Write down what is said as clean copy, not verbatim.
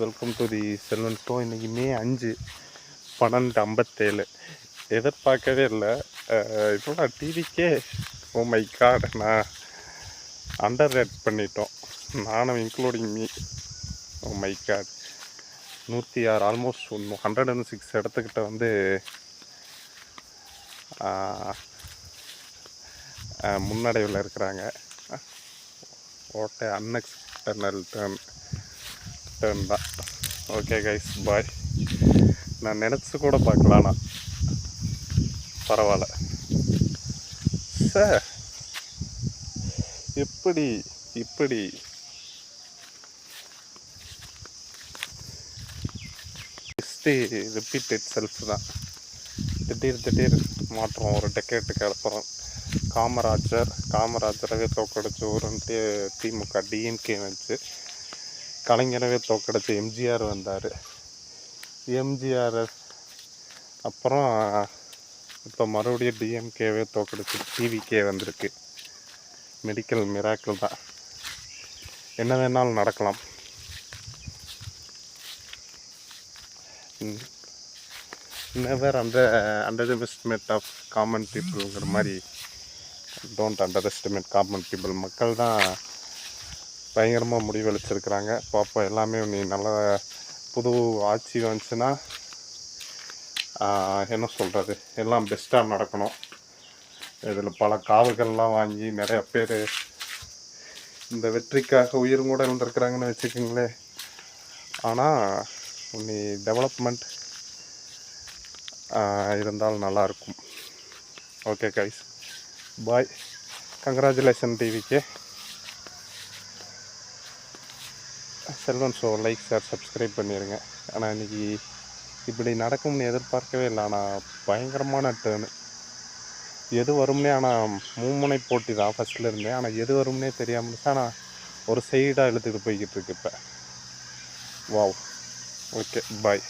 Welcome to the Selvan show. இன்றைக்கி May 5 12:57. எதிர்பார்க்கவே இல்லை. இப்போ நான் டிவிக்கே ஓ மை காட், நான் அண்டர் ரேட் பண்ணிட்டோம், நானும் including me. Oh my god, 106 almost 106 இடத்துக்கிட்ட வந்து முன்னடைவில் இருக்கிறாங்க. ஓட்ட அன்எக்ஸ்பெக்டட் டேர்ன் தான். Okay guys, bye. நான் நினச்சி கூட பார்க்கலாண்ணா, பரவாயில்ல சார். இப்படி ரிப்பீட்டட் செல்ஃப் தான். திடீர் மாற்றம். ஒரு டெக்கேட்டுக்கு அப்புறம் காமராஜரவே தோக்கடிச்சு ஒரு திமுக டிஎம்கே வச்சு, கலைஞரவே தோக்கடிச்சு எம்ஜிஆர் வந்தார். எம்ஜிஆர் அப்புறம் இப்போ மறுபடியும் டிஎம்கேவே தோக்கடிச்சு டிவிக்கே வந்திருக்கு. மெடிக்கல் மிராக்கிள் தான், என்ன வேணாலும் நடக்கலாம். Never underestimate of common பீப்புளுங்கிற மாதிரி. Don't underestimate common people. மக்கள் தான் பயங்கரமாக முடிவளிச்சிருக்கிறாங்க. பார்ப்போம். எல்லாமே நீ நல்ல புது ஆட்சி வந்துச்சுன்னா என்ன சொல்கிறது, எல்லாம் பெஸ்ட்டாக நடக்கணும். இதில் பல காவுகள்லாம் வாங்கி நிறைய பேர் இந்த வெற்றிக்காக உயிர் கூட இருந்திருக்கிறாங்கன்னு வச்சுக்கோங்களேன். ஆனால் நீ டெவலப்மெண்ட் இருந்தால் நல்லாயிருக்கும். ஓகே கைஸ், பாய். கங்க்ராச்சுலேஷன் டிவிக்கு. Selvan show like, share, subscribe பண்ணிடுங்க. ஆனால் இன்றைக்கி இப்படி நடக்கும்னு எதிர்பார்க்கவே இல்லை. ஆனால் பயங்கரமான டேர்னு. எது வரும்னே, ஆனால் மும்முனை போட்டி தான் ஃபஸ்ட்டில் இருந்தேன். ஆனால் எது வரும்னே தெரியாமல், ஆனால் ஒரு சைடாக இழுத்துட்டு போய்கிட்டு இருக்கு இப்போ. வாவ். ஓகே, பாய்.